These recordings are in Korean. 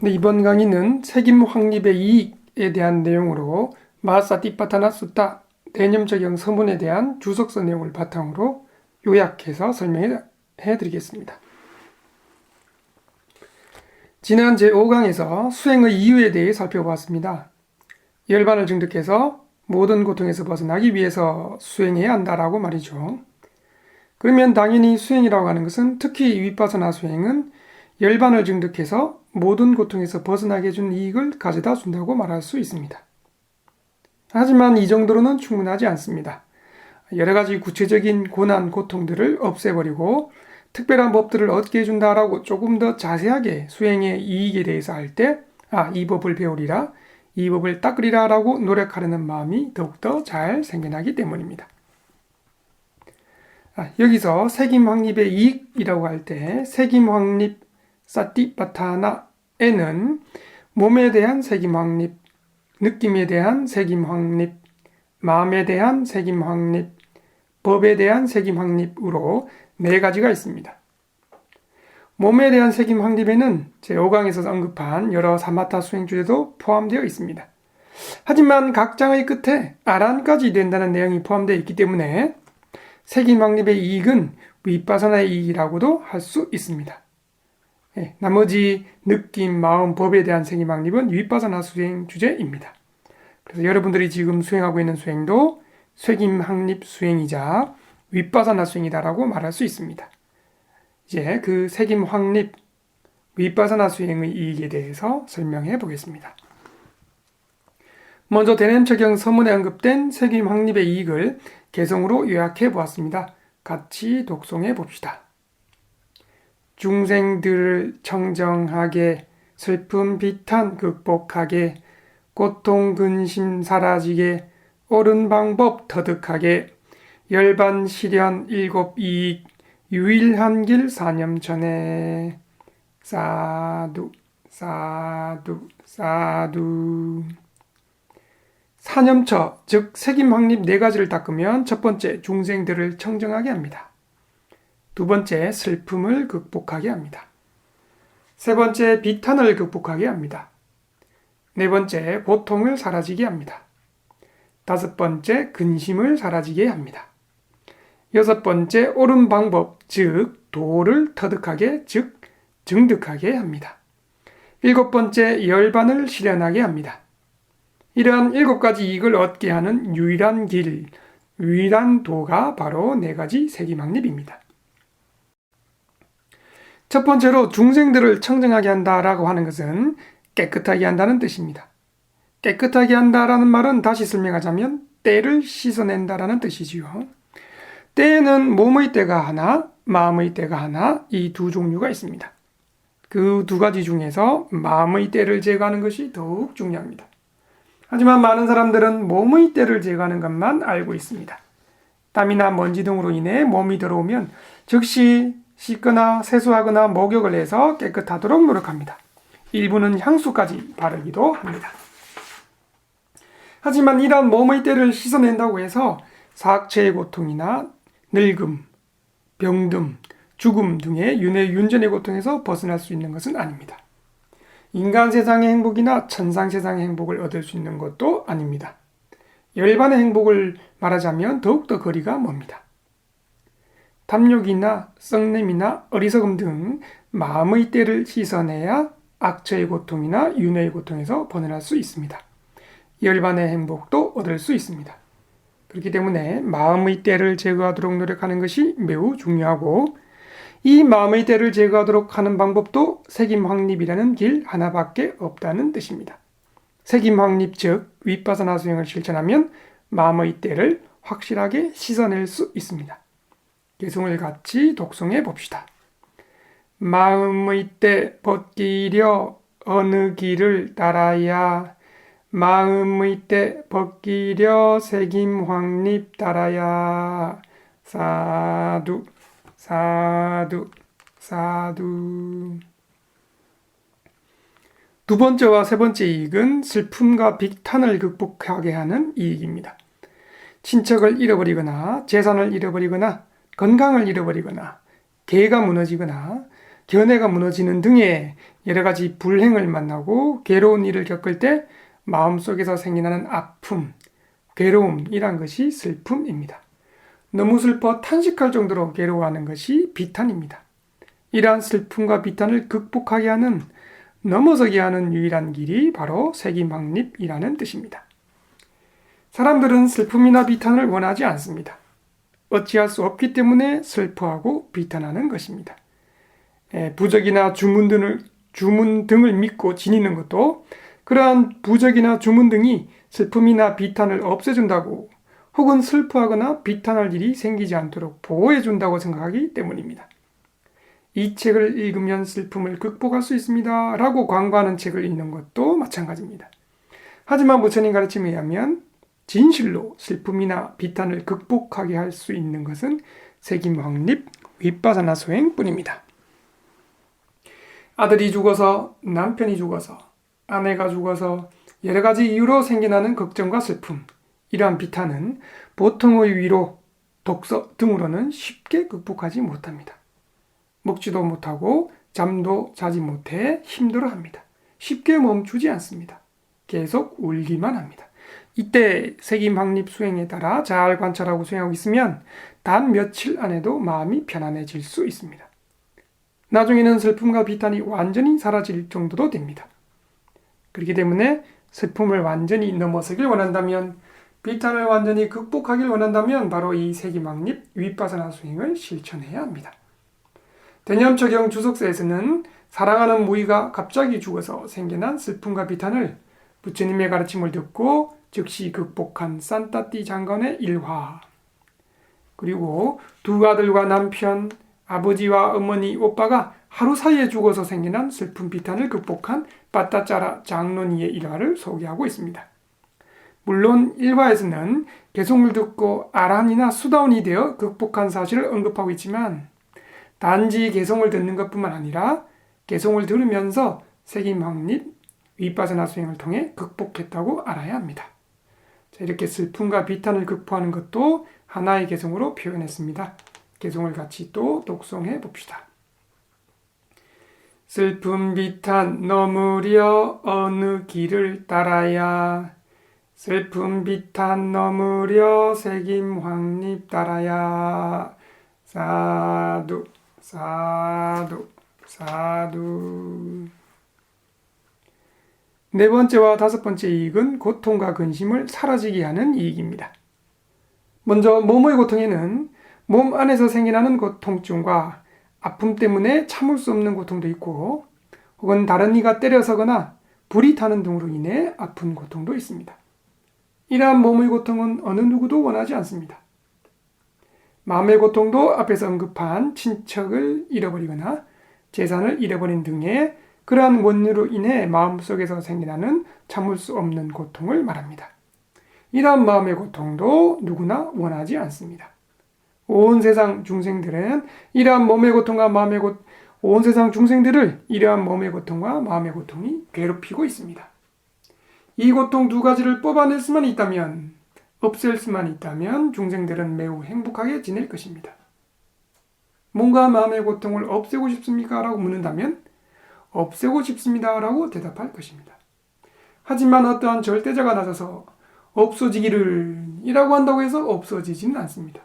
네, 이번 강의는 세김 확립의 이익에 대한 내용으로 마사티파타나 수타 대념적용 서문에 대한 주석서 내용을 바탕으로 요약해서 설명해 드리겠습니다. 지난 제5강에서 수행의 이유에 대해 살펴보았습니다. 열반을 증득해서 모든 고통에서 벗어나기 위해서 수행해야 한다라고 말이죠. 그러면 당연히 수행이라고 하는 것은 특히 위파사나 수행은 열반을 증득해서 모든 고통에서 벗어나게 해준 이익을 가져다 준다고 말할 수 있습니다. 하지만 이 정도로는 충분하지 않습니다. 여러 가지 구체적인 고난, 고통들을 없애버리고 특별한 법들을 얻게 해준다라고 조금 더 자세하게 수행의 이익에 대해서 할 때, 이 법을 배우리라, 이 법을 닦으리라 라고 노력하려는 마음이 더욱더 잘 생겨나기 때문입니다. 여기서 세김 확립의 이익이라고 할 때 세김 확립 사티파타나에는 몸에 대한 세김 확립, 느낌에 대한 세김 확립, 마음에 대한 세김 확립, 법에 대한 세김 확립으로 네 가지가 있습니다. 몸에 대한 세김 확립에는 제5강에서 언급한 여러 사마타 수행 주제도 포함되어 있습니다. 하지만 각 장의 끝에 아란까지 된다는 내용이 포함되어 있기 때문에 세김 확립의 이익은 위파사나의 이익이라고도 할 수 있습니다. 나머지 느낌, 마음, 법에 대한 세김 확립은 위파사나 수행 주제입니다. 그래서 여러분들이 지금 수행하고 있는 수행도 세김 확립 수행이자 위파사나 수행이다라고 말할 수 있습니다. 이제 그 세김 확립, 위파사나 수행의 이익에 대해서 설명해 보겠습니다. 먼저 대념적용 서문에 언급된 세김 확립의 이익을 개성으로 요약해 보았습니다. 같이 독송해 봅시다. 중생들을 청정하게, 슬픔 비탄 극복하게, 고통 근심 사라지게, 옳은 방법 터득하게, 열반 시련 일곱 이익, 유일한 길 사념천에. 사두 사두 사두. 사념처, 즉 세김 확립 네 가지를 닦으면 첫 번째 중생들을 청정하게 합니다. 두 번째 슬픔을 극복하게 합니다. 세 번째 비탄을 극복하게 합니다. 네 번째 고통을 사라지게 합니다. 다섯 번째 근심을 사라지게 합니다. 여섯 번째 옳은 방법, 즉 도를 터득하게, 즉 증득하게 합니다. 일곱 번째 열반을 실현하게 합니다. 이러한 일곱 가지 이익을 얻게 하는 유일한 길, 유일한 도가 바로 네 가지 세김 확립입니다. 첫 번째로 중생들을 청정하게 한다라고 하는 것은 깨끗하게 한다는 뜻입니다. 깨끗하게 한다라는 말은 다시 설명하자면 때를 씻어낸다라는 뜻이지요. 때에는 몸의 때가 하나, 마음의 때가 하나, 이 두 종류가 있습니다. 그 두 가지 중에서 마음의 때를 제거하는 것이 더욱 중요합니다. 하지만 많은 사람들은 몸의 때를 제거하는 것만 알고 있습니다. 땀이나 먼지 등으로 인해 몸이 더러우면 즉시 씻거나 세수하거나 목욕을 해서 깨끗하도록 노력합니다. 일부는 향수까지 바르기도 합니다. 하지만 이러한 몸의 때를 씻어낸다고 해서 사악체의 고통이나 늙음, 병듦, 죽음 등의 윤전의 고통에서 벗어날 수 있는 것은 아닙니다. 인간 세상의 행복이나 천상 세상의 행복을 얻을 수 있는 것도 아닙니다. 열반의 행복을 말하자면 더욱더 거리가 멉니다. 탐욕이나 썩냄이나 어리석음 등 마음의 때를 씻어내야 악처의 고통이나 윤회의 고통에서 벗어날 수 있습니다. 열반의 행복도 얻을 수 있습니다. 그렇기 때문에 마음의 때를 제거하도록 노력하는 것이 매우 중요하고, 이 마음의 때를 제거하도록 하는 방법도 세김 확립이라는 길 하나밖에 없다는 뜻입니다. 세김 확립 즉 위파사나 수행을 실천하면 마음의 때를 확실하게 씻어낼 수 있습니다. 개성을 같이 독송해 봅시다. 마음의 때 벗기려 어느 길을 따라야, 마음의 때 벗기려 세김 확립 따라야. 사두 사두 사두. 두 번째와 세 번째 이익은 슬픔과 비탄을 극복하게 하는 이익입니다. 친척을 잃어버리거나 재산을 잃어버리거나 건강을 잃어버리거나 개가 무너지거나 견해가 무너지는 등의 여러 가지 불행을 만나고 괴로운 일을 겪을 때 마음속에서 생겨나는 아픔, 괴로움이란 것이 슬픔입니다. 너무 슬퍼 탄식할 정도로 괴로워하는 것이 비탄입니다. 이러한 슬픔과 비탄을 극복하게 하는, 넘어서게 하는 유일한 길이 바로 세기망립이라는 뜻입니다. 사람들은 슬픔이나 비탄을 원하지 않습니다. 어찌할 수 없기 때문에 슬퍼하고 비탄하는 것입니다. 부적이나 주문 등을 믿고 지니는 것도 그러한 부적이나 주문 등이 슬픔이나 비탄을 없애준다고, 혹은 슬퍼하거나 비탄할 일이 생기지 않도록 보호해준다고 생각하기 때문입니다. 이 책을 읽으면 슬픔을 극복할 수 있습니다 라고 광고하는 책을 읽는 것도 마찬가지입니다. 하지만 부처님 가르침에 의하면 진실로 슬픔이나 비탄을 극복하게 할 수 있는 것은 세기망립 윗바사나 수행뿐입니다. 아들이 죽어서, 남편이 죽어서, 아내가 죽어서 여러 가지 이유로 생겨나는 걱정과 슬픔, 이러한 비탄은 보통의 위로, 독서 등으로는 쉽게 극복하지 못합니다. 먹지도 못하고 잠도 자지 못해 힘들어합니다. 쉽게 멈추지 않습니다. 계속 울기만 합니다. 이때 세기망립 수행에 따라 잘 관찰하고 수행하고 있으면 단 며칠 안에도 마음이 편안해질 수 있습니다. 나중에는 슬픔과 비탄이 완전히 사라질 정도도 됩니다. 그렇기 때문에 슬픔을 완전히 넘어서길 원한다면, 비탄을 완전히 극복하길 원한다면 바로 이 세기망립 윗바사나 수행을 실천해야 합니다. 대념처경 주석서에서는 사랑하는 무의가 갑자기 죽어서 생겨난 슬픔과 비탄을 부처님의 가르침을 듣고 즉시 극복한 산타띠 장관의 일화, 그리고 두 아들과 남편, 아버지와 어머니, 오빠가 하루 사이에 죽어서 생겨난 슬픔 비탄을 극복한 빠따짜라 장론이의 일화를 소개하고 있습니다. 물론 일화에서는 개송을 듣고 아란이나 수다원이 되어 극복한 사실을 언급하고 있지만, 단지 개송을 듣는 것뿐만 아니라 개송을 들으면서 세기망립 윗바사나 수행을 통해 극복했다고 알아야 합니다. 자, 이렇게 슬픔과 비탄을 극복하는 것도 하나의 개송으로 표현했습니다. 개송을 같이 또 독송해 봅시다. 슬픔 비탄 넘으려 어느 길을 따라야, 슬픔 비탄 넘으려 세김황립 따라야. 사두 사두 사두. 네 번째와 다섯 번째 이익은 고통과 근심을 사라지게 하는 이익입니다. 먼저 몸의 고통에는 몸 안에서 생겨나는 고통증과 아픔 때문에 참을 수 없는 고통도 있고, 혹은 다른 이가 때려서거나 불이 타는 등으로 인해 아픈 고통도 있습니다. 이러한 몸의 고통은 어느 누구도 원하지 않습니다. 마음의 고통도 앞에서 언급한 친척을 잃어버리거나 재산을 잃어버린 등의 그러한 원인으로 인해 마음속에서 생겨나는 참을 수 없는 고통을 말합니다. 이러한 마음의 고통도 누구나 원하지 않습니다. 온 세상 중생들은 이러한 몸의 고통과 온 세상 중생들을 이러한 몸의 고통과 마음의 고통이 괴롭히고 있습니다. 이 고통 두 가지를 뽑아낼 수만 있다면, 없앨 수만 있다면 중생들은 매우 행복하게 지낼 것입니다. 몸과 마음의 고통을 없애고 싶습니까? 라고 묻는다면 없애고 싶습니다 라고 대답할 것입니다. 하지만 어떠한 절대자가 나서서 없어지기를 이라고 한다고 해서 없어지지는 않습니다.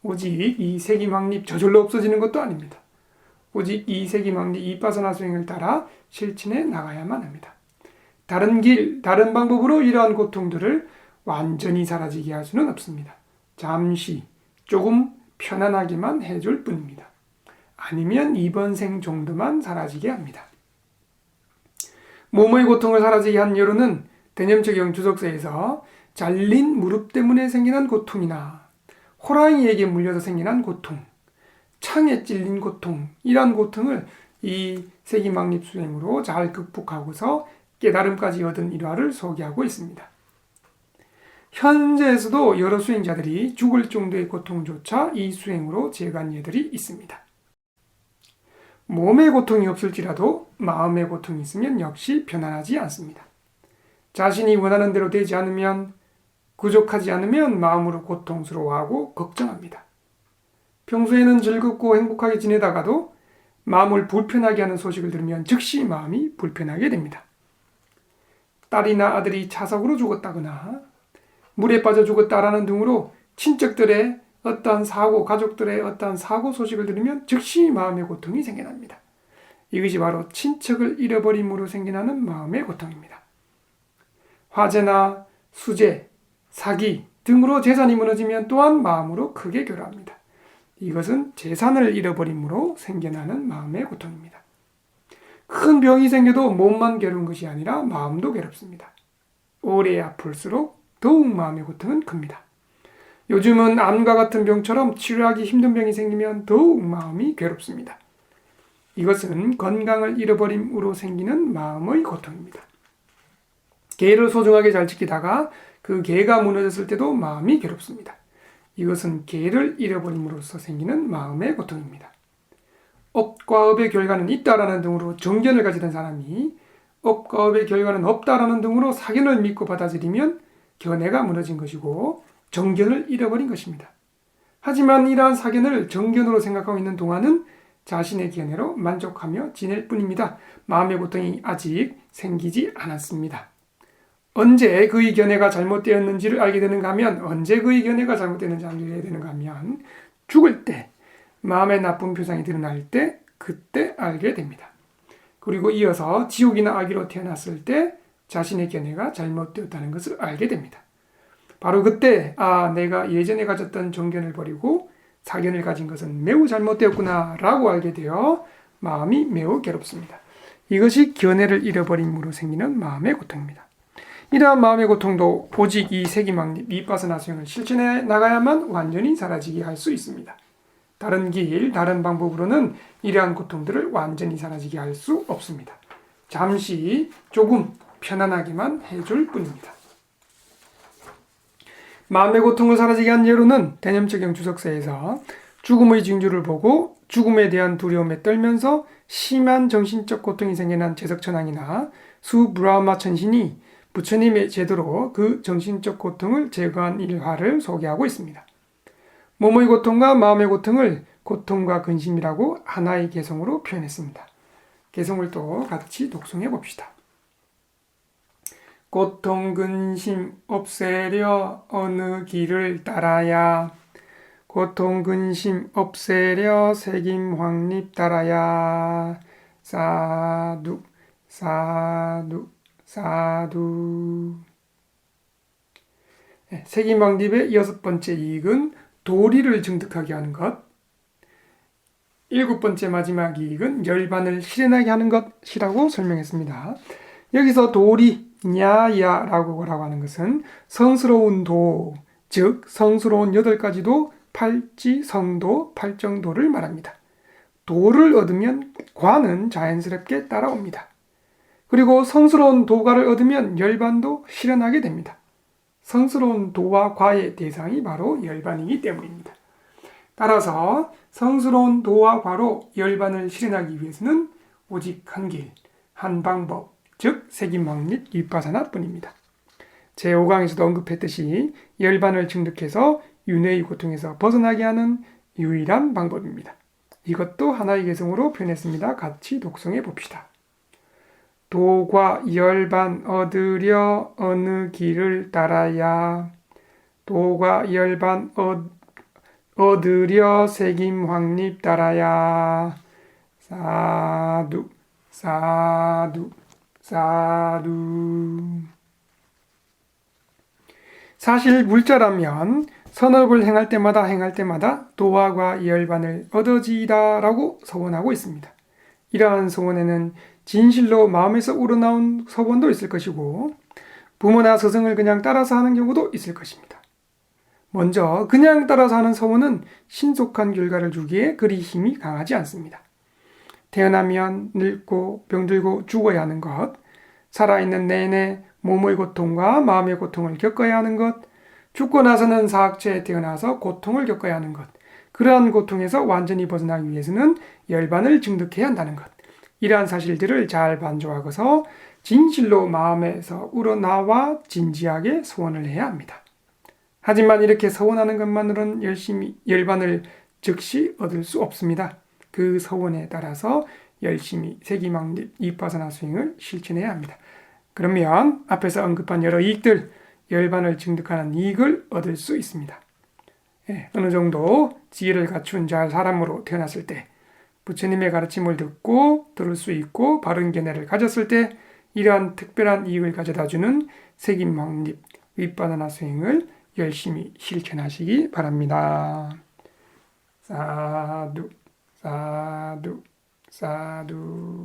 오직 이 세기망립 저절로 없어지는 것도 아닙니다. 오직 이 세기망립 윗바사나 수행을 따라 실천해 나가야만 합니다. 다른 길, 다른 방법으로 이러한 고통들을 완전히 사라지게 할 수는 없습니다. 잠시, 조금 편안하게만 해줄 뿐입니다. 아니면 이번 생 정도만 사라지게 합니다. 몸의 고통을 사라지게 한 예로는 대념처경 주석서에서 잘린 무릎 때문에 생기는 고통이나 호랑이에게 물려서 생기는 고통, 창에 찔린 고통, 이러한 고통을 이 세기망립 수행으로 잘 극복하고서 깨달음까지 얻은 일화를 소개하고 있습니다. 현재에서도 여러 수행자들이 죽을 정도의 고통조차 이 수행으로 제거한 예들이 있습니다. 몸의 고통이 없을지라도 마음의 고통이 있으면 역시 편안하지 않습니다. 자신이 원하는 대로 되지 않으면, 부족하지 않으면 마음으로 고통스러워하고 걱정합니다. 평소에는 즐겁고 행복하게 지내다가도 마음을 불편하게 하는 소식을 들으면 즉시 마음이 불편하게 됩니다. 딸이나 아들이 차석으로 죽었다거나 물에 빠져 죽었다라는 등으로 친척들의 어떠한 사고, 가족들의 어떠한 사고 소식을 들으면 즉시 마음의 고통이 생겨납니다. 이것이 바로 친척을 잃어버림으로 생겨나는 마음의 고통입니다. 화재나 수재, 사기 등으로 재산이 무너지면 또한 마음으로 크게 괴로워합니다. 이것은 재산을 잃어버림으로 생겨나는 마음의 고통입니다. 큰 병이 생겨도 몸만 괴로운 것이 아니라 마음도 괴롭습니다. 오래 아플수록 더욱 마음의 고통은 큽니다. 요즘은 암과 같은 병처럼 치료하기 힘든 병이 생기면 더욱 마음이 괴롭습니다. 이것은 건강을 잃어버림으로 생기는 마음의 고통입니다. 개를 소중하게 잘 지키다가 그 개가 무너졌을 때도 마음이 괴롭습니다. 이것은 개를 잃어버림으로써 생기는 마음의 고통입니다. 업과 업의 결과는 있다라는 등으로 정견을 가지던 사람이 업과 업의 결과는 없다라는 등으로 사견을 믿고 받아들이면 견해가 무너진 것이고 정견을 잃어버린 것입니다. 하지만 이러한 사견을 정견으로 생각하고 있는 동안은 자신의 견해로 만족하며 지낼 뿐입니다. 마음의 고통이 아직 생기지 않았습니다. 언제 그의 견해가 잘못되었는지를 알게 되는가 하면 언제 그의 견해가 잘못되었는지 알게 되는가 하면 죽을 때 마음의 나쁜 표상이 드러날 때 그때 알게 됩니다. 그리고 이어서 지옥이나 악의로 태어났을 때 자신의 견해가 잘못되었다는 것을 알게 됩니다. 바로 그때 내가 예전에 가졌던 정견을 버리고 사견을 가진 것은 매우 잘못되었구나 라고 알게 되어 마음이 매우 괴롭습니다. 이것이 견해를 잃어버림으로 생기는 마음의 고통입니다. 이러한 마음의 고통도 오직 이 세기망립, 비파사나 수행을 실천해 나가야만 완전히 사라지게 할 수 있습니다. 다른 길, 다른 방법으로는 이러한 고통들을 완전히 사라지게 할 수 없습니다. 잠시 조금 편안하게만 해줄 뿐입니다. 마음의 고통을 사라지게 한 예로는 대념적용 주석서에서 죽음의 징조를 보고 죽음에 대한 두려움에 떨면서 심한 정신적 고통이 생겨난 제석천왕이나 수브라마 천신이 부처님의 제도로 그 정신적 고통을 제거한 일화를 소개하고 있습니다. 몸의 고통과 마음의 고통을 고통과 근심이라고 하나의 개성으로 표현했습니다. 개성을 또 같이 독송해 봅시다. 고통 근심 없애려 어느 길을 따라야 고통 근심 없애려 세김 확립 따라야 사두 사두 사두. 세김 확립의 6번째 이익은 도리를 증득하게 하는 것. 7번째 마지막 이익은 열반을 실현하게 하는 것이라고 설명했습니다. 여기서 도리, 냐야라고 하는 것은 성스러운 도, 즉 성스러운 8가지도 팔지, 성도, 팔정도를 말합니다. 도를 얻으면 과는 자연스럽게 따라옵니다. 그리고 성스러운 도가를 얻으면 열반도 실현하게 됩니다. 성스러운 도와 과의 대상이 바로 열반이기 때문입니다. 따라서 성스러운 도와 과로 열반을 실현하기 위해서는 오직 한 길, 한 방법, 즉 세김확립 위파사나뿐입니다. 제5강에서도 언급했듯이 열반을 증득해서 윤회의 고통에서 벗어나게 하는 유일한 방법입니다. 이것도 하나의 개성으로 표현했습니다. 같이 독송해 봅시다. 도과 열반 얻으려 어느 길을 따라야 도과 열반 얻으려 세김 확립 따라야 사두 사두 사두. 사실 물자라면 선업을 행할 때마다 도화과 열반을 얻어지이다라고 서원하고 있습니다. 이러한 서원에는 진실로 마음에서 우러나온 서원도 있을 것이고 부모나 스승을 그냥 따라서 하는 경우도 있을 것입니다. 먼저 그냥 따라서 하는 서원은 신속한 결과를 주기에 그리 힘이 강하지 않습니다. 태어나면 늙고 병들고 죽어야 하는 것, 살아있는 내내 몸의 고통과 마음의 고통을 겪어야 하는 것, 죽고 나서는 사학체에 태어나서 고통을 겪어야 하는 것, 그러한 고통에서 완전히 벗어나기 위해서는 열반을 증득해야 한다는 것, 이러한 사실들을 잘 반조하고서 진실로 마음에서 우러나와 진지하게 소원을 해야 합니다. 하지만 이렇게 서원하는 것만으로는 열심히 열반을 즉시 얻을 수 없습니다. 그 서원에 따라서 열심히 세기망립 위파사나 수행을 실천해야 합니다. 그러면 앞에서 언급한 여러 이익들, 열반을 증득하는 이익을 얻을 수 있습니다. 어느 정도 지혜를 갖춘 자 사람으로 태어났을 때, 부처님의 가르침을 듣고 들을 수 있고 바른 견해를 가졌을 때 이러한 특별한 이익을 가져다주는 세기망립 위파사나 수행을 열심히 실천하시기 바랍니다. 사두, 사두, 사두.